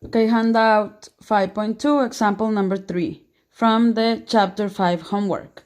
Okay, handout 5.2, example number 3, from the chapter 5 homework.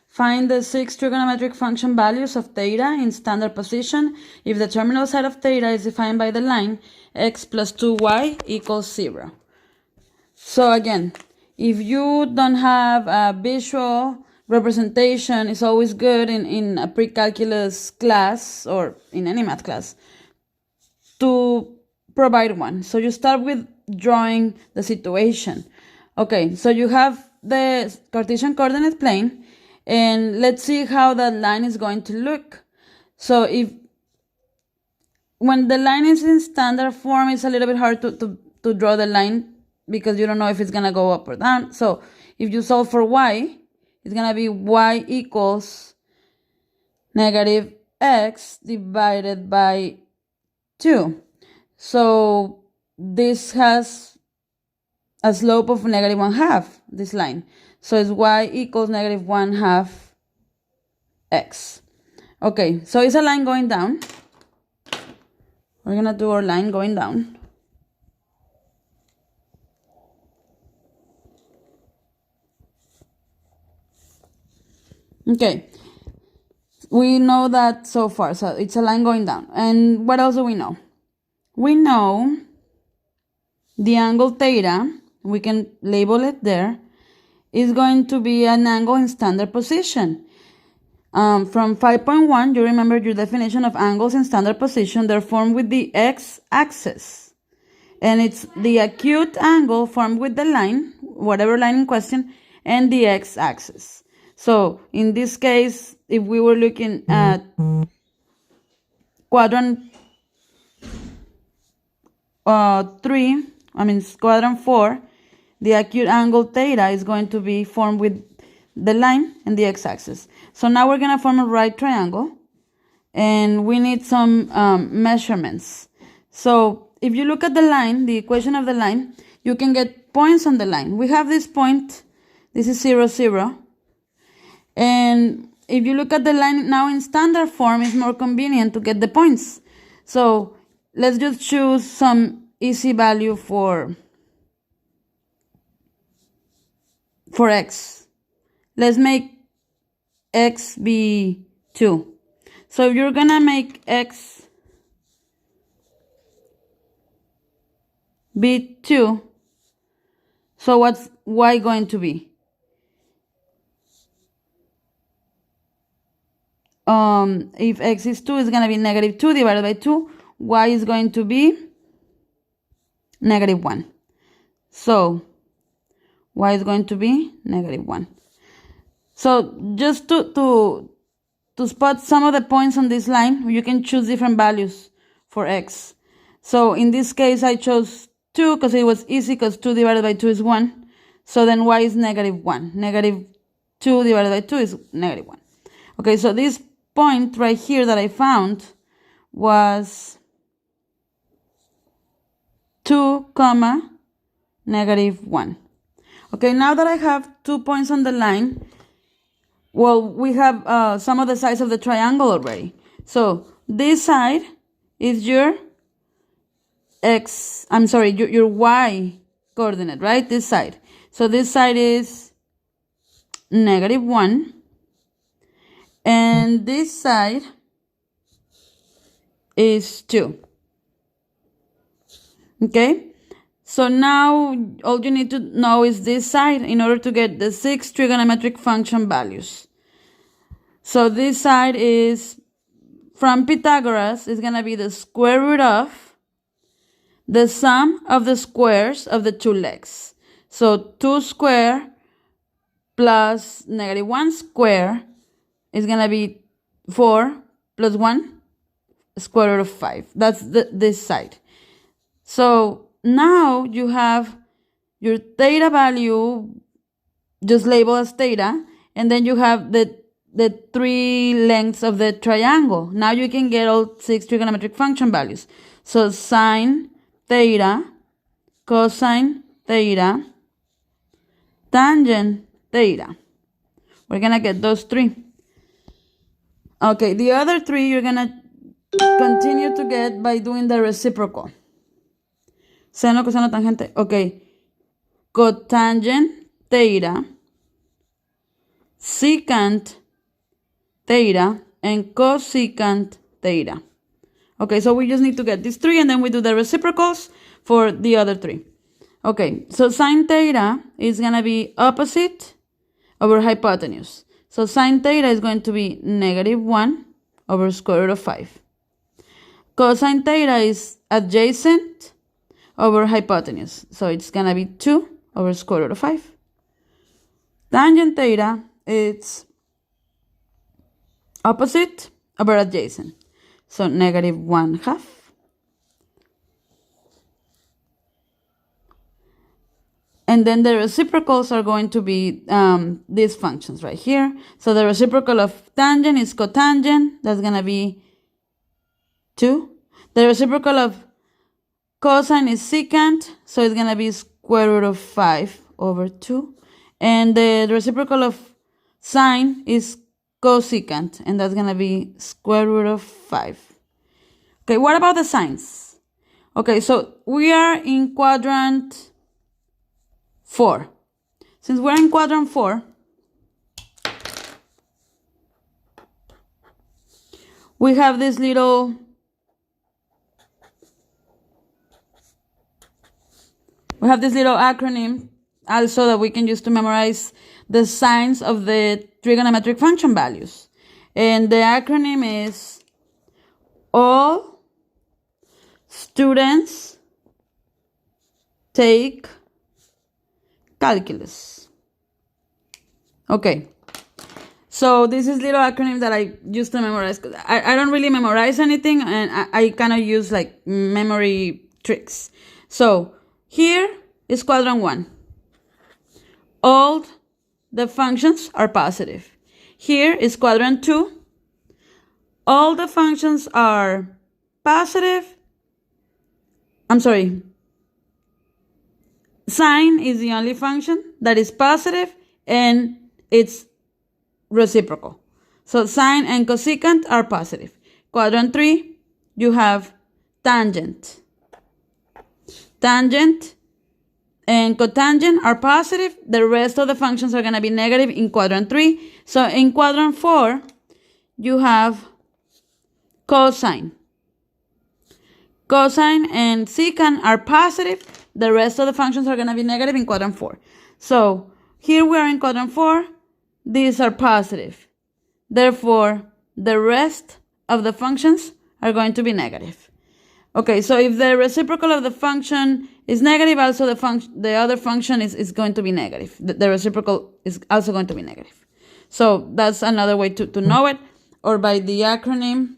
Find the 6 trigonometric function values of theta in standard position if the terminal side of theta is defined by the line x plus 2y equals 0. So again, if you don't have a visual representation, it's always good in a pre-calculus class or in any math class to provide one. So you start with drawing the situation. Okay, so you have the Cartesian coordinate plane, and let's see how that line is going to look. So when the line is in standard form, it's a little bit hard to draw the line because you don't know if it's gonna go up or down. So if you solve for y, it's gonna be y equals negative x divided by 2. So this has a slope of negative 1/2, this line. So it's y equals negative 1/2 x. Okay, so it's a line going down. We're gonna do our line going down. Okay, we know that so far, so it's a line going down. And what else do we know? We know the angle theta, we can label it there, is going to be an angle in standard position. From 5.1, you remember your definition of angles in standard position. They're formed with the x-axis. And it's the acute angle formed with the line, whatever line in question, and the x-axis. So in this case, if we were looking at quadrant 4, the acute angle theta is going to be formed with the line and the x-axis. So now we're going to form a right triangle, and we need some measurements. So if you look at the line, the equation of the line, you can get points on the line. We have this point, this is 0, 0. And if you look at the line now in standard form, it's more convenient to get the points. So let's just choose some easy value for x. Let's make x be 2. So if you're gonna make x be 2, so what's y going to be? If x is 2, it's gonna be negative 2 divided by 2. Y is going to be negative 1. So y is going to be negative 1. So just to spot some of the points on this line, you can choose different values for x. So in this case, I chose 2 because it was easy, because 2 divided by 2 is 1. So then y is negative 1. Negative 2 divided by 2 is negative 1. Okay, so this point right here that I found was 2, negative 1. Okay, now that I have 2 points on the line, well, we have some of the sides of the triangle already. So this side is your your y coordinate, right? This side. So this side is negative 1. And this side is 2. Okay? So now all you need to know is this side in order to get the 6 trigonometric function values. So this side is, from Pythagoras, is going to be the square root of the sum of the squares of the two legs. So 2 square plus negative 1 square is going to be 4 plus 1 square root of 5. That's this side. So now you have your theta value just labeled as theta, and then you have the 3 lengths of the triangle. Now you can get all 6 trigonometric function values. So sine theta, cosine theta, tangent theta. We're going to get those 3. Okay, the other 3 you're going to continue to get by doing the reciprocal. Seno, coseno, tangente. Okay. Cotangent theta, secant theta, and cosecant theta. Okay, so we just need to get these three, and then we do the reciprocals for the other three. Okay, so sine theta is going to be opposite over hypotenuse. So sine theta is going to be -1 over square root of 5. Cosine theta is adjacent over hypotenuse. So it's going to be 2 over square root of 5. Tangent theta is opposite over adjacent. So -1/2. And then the reciprocals are going to be these functions right here. So the reciprocal of tangent is cotangent. That's going to be 2. The reciprocal of cosine is secant. So it's going to be square root of 5 over 2. And the reciprocal of sine is cosecant. And that's going to be square root of 5. Okay, what about the sines? Okay, so we are in quadrant 4. Since we're in quadrant 4, we have this little acronym also that we can use to memorize the signs of the trigonometric function values. And the acronym is all students take calculus. Okay, so this is little acronym that I used to memorize. I don't really memorize anything, and I kind of use like memory tricks. So here is quadrant 1. All the functions are positive. Here is quadrant 2. All the functions are positive. I'm sorry. Sine is the only function that is positive, and it's reciprocal. So sine and cosecant are positive. Quadrant 3, you have tangent. Tangent and cotangent are positive. The rest of the functions are going to be negative in quadrant 3. So in quadrant 4, you have cosine. Cosine and secant are positive. The rest of the functions are going to be negative in quadrant 4. So here we are in quadrant 4. These are positive. Therefore, the rest of the functions are going to be negative. Okay, so if the reciprocal of the function is negative, also the other function is going to be negative. The reciprocal is also going to be negative. So that's another way to know it, or by the acronym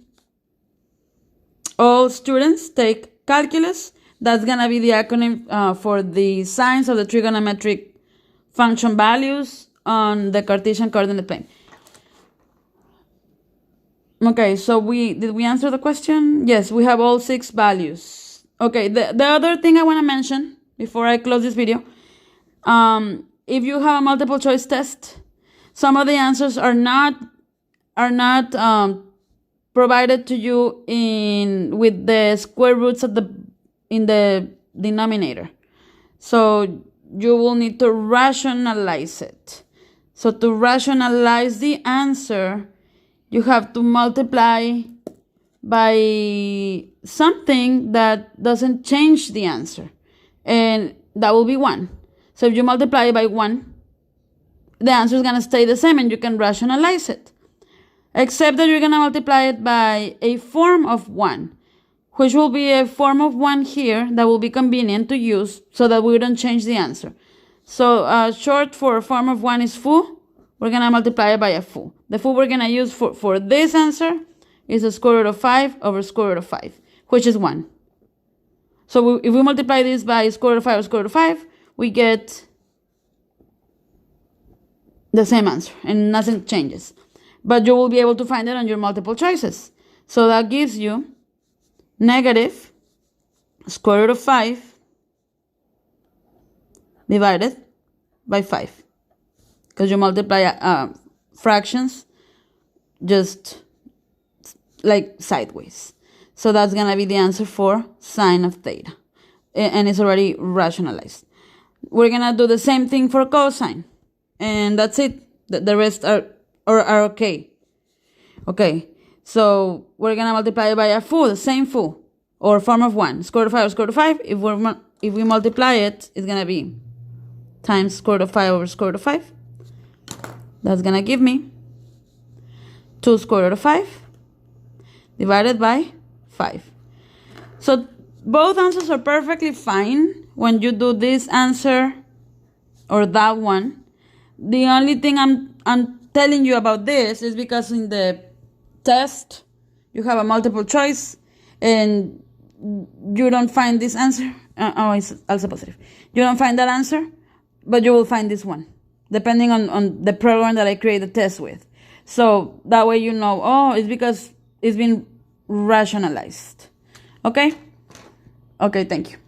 all students take calculus. That's going to be the acronym for the signs of the trigonometric function values on the Cartesian coordinate plane. Okay, so did we answer the question? Yes, we have all 6 values. Okay, the other thing I want to mention before I close this video, if you have a multiple choice test, some of the answers are not provided to you with the square roots in the denominator. So you will need to rationalize it. So to rationalize the answer, you have to multiply by something that doesn't change the answer. And that will be 1. So if you multiply by 1, the answer is going to stay the same and you can rationalize it. Except that you're going to multiply it by a form of 1, which will be a form of 1 here that will be convenient to use so that we don't change the answer. So short for a form of 1 is foo. We're going to multiply it by a foo. The foo we're going to use for this answer is the square root of 5 over square root of 5, which is 1. So if we multiply this by square root of 5 over square root of 5, we get the same answer and nothing changes. But you will be able to find it on your multiple choices. So that gives you negative square root of 5 divided by 5. Because you multiply fractions just like sideways. So that's going to be the answer for sine of theta. and it's already rationalized. We're gonna do the same thing for cosine, and that's it. The rest are okay. Okay, so we're gonna multiply it by a full, the same full, or form of 1, square root of 5 over square root of 5. If we multiply it, it's gonna be times square root of 5 over square root of 5. That's gonna give me 2 square root of 5 divided by 5. So both answers are perfectly fine when you do this answer or that one. The only thing I'm telling you about this is because in the test you have a multiple choice and you don't find this answer. It's also positive. You don't find that answer, but you will find this one, depending on the program that I create the test with. So that way you know, oh, it's because it's been rationalized. Okay? Okay, thank you.